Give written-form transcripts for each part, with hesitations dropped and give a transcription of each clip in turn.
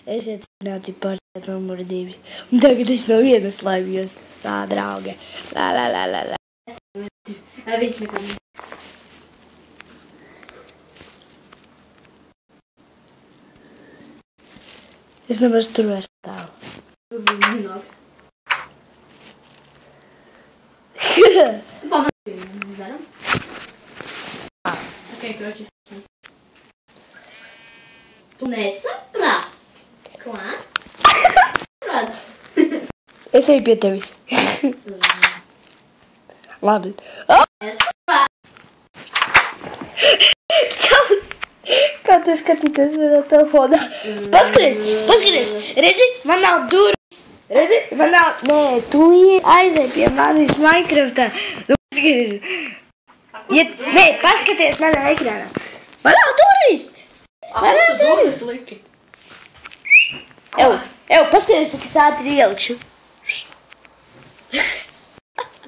Esiet sveicināti partijā numur 2. Un tagad es no vienas laimjos. Tā, drauge. Lā. Viņš nekad ne. Es nemaz tur vairs stāvu. Tur bija nenāks. Tu pamanīji, mēs daram? Ok, kroči. Tu nesaprats? Ko? Saprats? Es eju pie tevis. Labi. Nesaprats? Kā tu skatīties manā telefonā? Paskaties, redzi, man nav durvis. Redzi, man nav, nē, tu aizēj pie manis Minecraftā. Nu, paskaties. Nē, paskaties manā ekrānā. Man nav durvis. Man nav durvis. Ev, paskaties, cik es ātri ielikšu.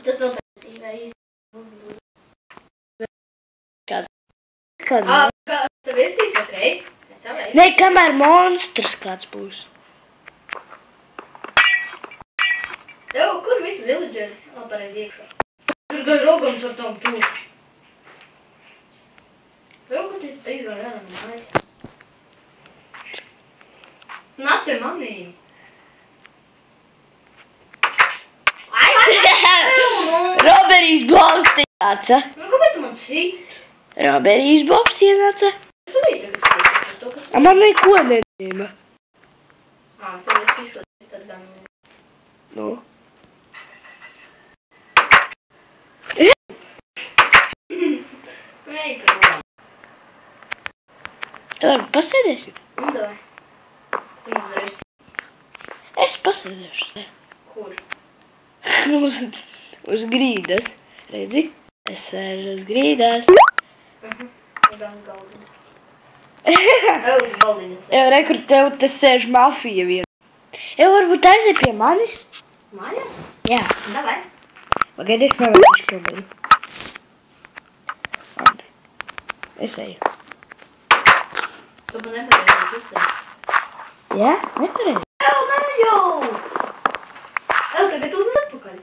Tas nav tā dzīvē īsti. Kāda? Tev iestīs, ok? Nē, kamēr monstrs kāds būs. Tev, kur visi villageri? Pareizi iekšā. Tur gan rogams ar tom tūri. Tev, kur tu izgāji ārā no mājas? Nāc pie manīm. Roberijs Bobs ienāca. Nu, kāpēc tu man sīt? Roberijs Bobs ienāca. Es arī tagad sīt to, kas... Man neko nedēma. Tev es pīšot, tad gan... Nu. Ej, prom. Labi, pasēdēsim. Nu, davai. Tu man darīsi. Es pasēdēšu. Kur? Uz grīdas. Redzi? Es sēžu uz grīdas. Gan galdiņa. Uz galdiņas. Jau rekur tev te sēž mafija viena. Jau varbūt aizēj pie manis? Mājā? Jā. Davai. Pagaid, es nevarēšu kabeli. Labi. Es eju. Tu man nepareizi pusē. Jā? Nepareizi. Ne jau! Tagad uz atpakaļ.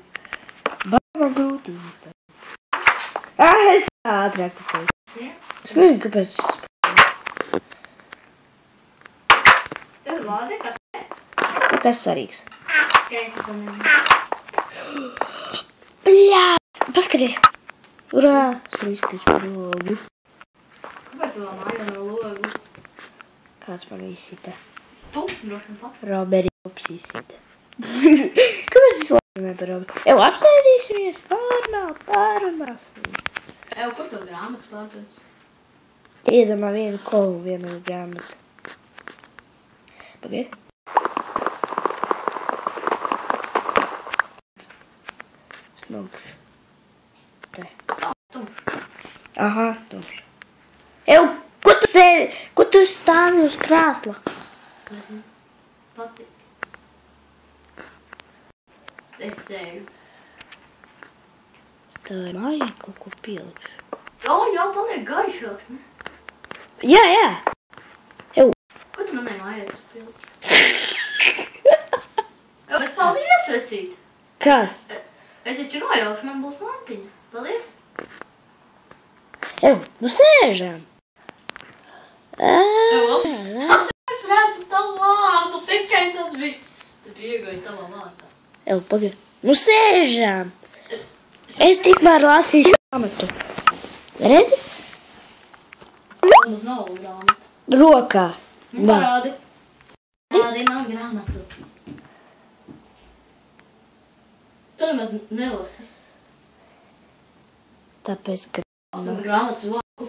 Baba būtu. Es tā ātrāk pateicu. Ja? Es nezinu, kāpēc es spēju. Tev vādi, kas? Kas svarīgs? Ok, tu to nezinu. Bļā! Paskaties! Urā! Es varu izkrist par logu. Kāpēc tu vēl mājā no logu? Kāds man izsita? Tu? Droši pat. Roberi Bobs izsita. Kāpēc es labi par Roberi? Ev, apsēdīsimies, pārunāsim. Ev, kur tev grāmatas pārdodas? Iedomā vienu kolu, vienu grāmatu. Pagaid. Es nokšu. Te. Tumšs. Aha, tumšs. Ev, ko tu stāvi uz krāsla? Patīk. Es ceļu. Tev ir mājā kaut ko pielikšu. Jā, paliek gaišāks, ne? Jā. Ev. Ko tu manai mājās pildi? Bet paldies, vecīt. Kas? Es taču nojaušu, man būs mantiņa. Paldies. Ev, nu sēžam. Es redzu tavu vārdu, tikai tad bija. Tad iegājis tavā vārdā. Ev, pagaid. Nu sēžam. Es tikmēr lasīšu grāmatu. Redzi? Mums nav grāmatu. Rokā. Nu, parādi. Parādi man grāmatu. Tu nemaz nelasi. Tāpēc, ka... Es uz grāmatas vāku.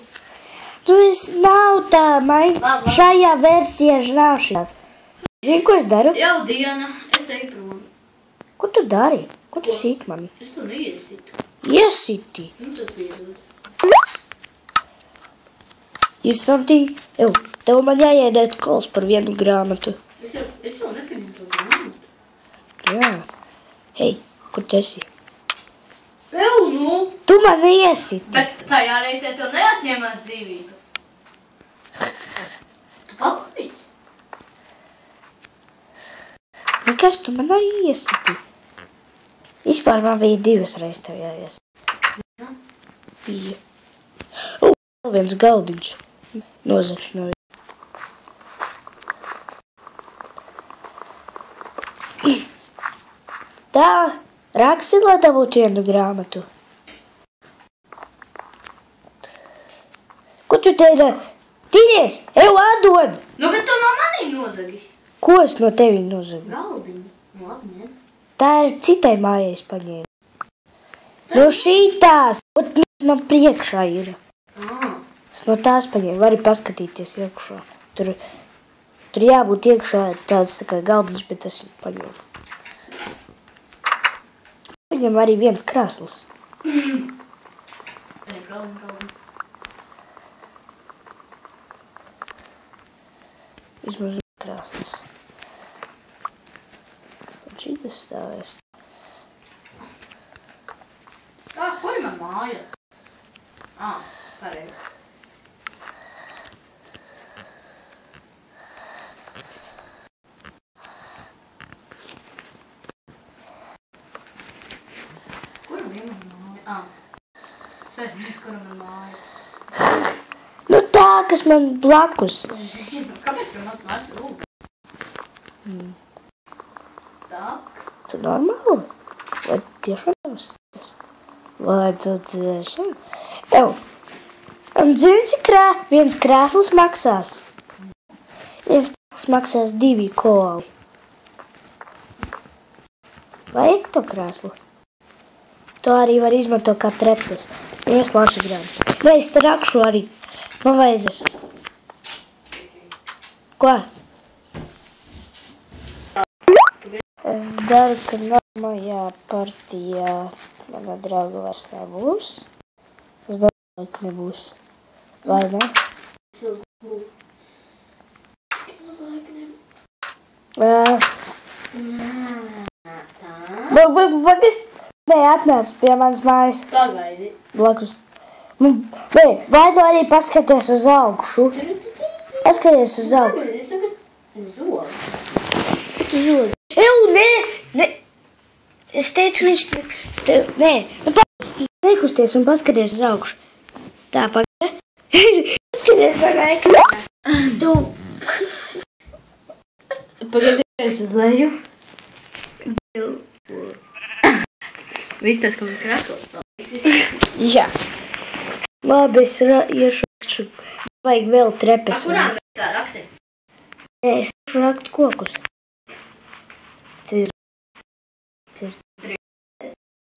Nu, es nav tā, mai. Labi. Šajā versijā nav šās. Zini, ko es daru? Jau diena, es eju prom. Ko tu dari? Ko tu sīt mani? Es to neiesitu. Iesiti. Nu, tad piedod. Iesantī. Ev, tev man jāiedēt kols par vienu grāmatu. Es jau nepieņemu to grāmatu. Jā. Hei, kur tu esi? Ew, nu! Tu man iesiti. Bet tajā reizē tev neatņemās dzīvības. Tu pats biji? Kas tu man arī iesiti? Vispār man bija 2 reizes tev jāiesiti. Bija. Vēl viens galdiņš. Nozagšu no viņa. Tā, raksti, lai dabūtu vienu grāmatu. Ko tu te dari? Tīries, ev atdod! Nu, bet tu no manī nozagi. Ko es no tevi nozagu? Galdiņu. Nu, labi, ņem. Tā ir citai mājai es paņēmu. No šītās, man priekšā ir. Es no tās paņēmu, vari paskatīties iekšā. Tur jābūt iekšā tāds tā kā galdiņš, bet es viņu paņēmu. Viņam arī viens krāsls. Vismaz krāsls. Un šitas stāvēs. Kur ir man māja? Pareizi. Kur bija man māja? Sēžmies, kur man māja? Nu tā, kas man blakus. Zinu, kāpēc pie mans mājas rūp? Tak. Tu normāli? Vai tiešām neuzstāties? Vai tu tiešām? Ev, un zini, cik viens krēsls maksās? Viens krēsls maksās 2 koli. Vajag to krēslu? To arī var izmantot kā trepes. Viens lasu grāmatu. Nē, es rakšu arī. Man vajadzēs. Ko? Es daru, ka nākamajā partijā mana drauga vairs nebūs. Es domāju, ka nebūs. Vai ne? Nē, atnāc pie manas mājas. Pagaidi. Blakus. Nē, vai tu arī paskaties uz augšu? Paskaties uz augšu. Es tagad zogu. Zod. Ew, nē. Es teicu, viņš... Nē, nekusties un paskaties uz augšu. Tā, pagaidi. Paskaties manā ekrānā. Tu... Pagaidēs uz leju. Viss tas, ko man krāsos. Jā. Labi, es iešu. Vajag vēl trepes. Kurām tā raksti? Nē, es iešu rakt kokus. Cir.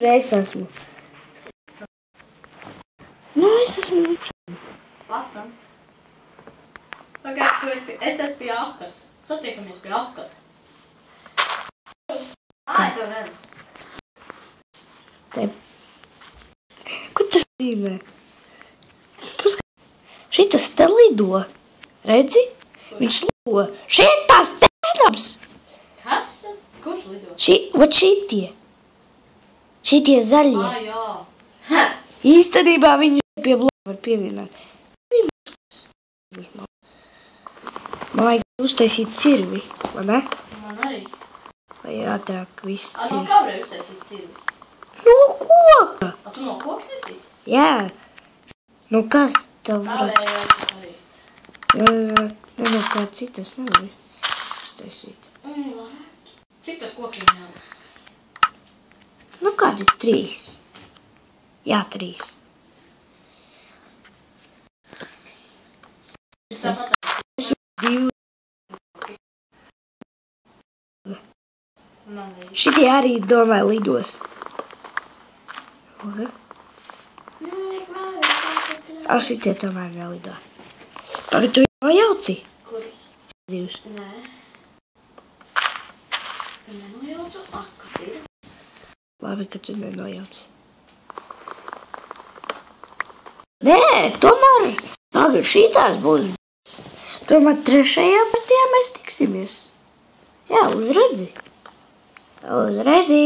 Es esmu. Nu, es esmu. Pacam. Pagaid, es esmu pie Akas. Satiekamies pie Akas. Es jau redzu. Ko tas zīmē? Šitas te lido. Redzi? Viņš lido. Šeit tās tērams. Kas tad? Kurš lido? Vat šitie. Šitie zaļie. Jā. Īstenībā viņi pie bloka var pievienāt. Man vajag uztaisīt cirvi, vai ne? Man arī. Lai ātrāk viss No cirvi. kā var uztaisīt cirvi? No koka! Tu no koka taisīsi? Jā. Nu kas tev Tā var? vējākas arī. Ne no kā citas nevar uztaisīt. Varētu. Cik tad kokiem jau? Nu kādi 3. Jā, 3. Es sapratu. 2. Man arī. Šitie arī, domāju, lidos. Šitie tomēr nelido. Pagad, tu nojauci? Kur? 2. Nē. Nenojaucu Aka. Labi, ka tu nenojauci. Nē, tomēr. Pagad, šitās būs. Tomēr 3. partijā mēs tiksimies. Jā, uzredzi. Uzredzi.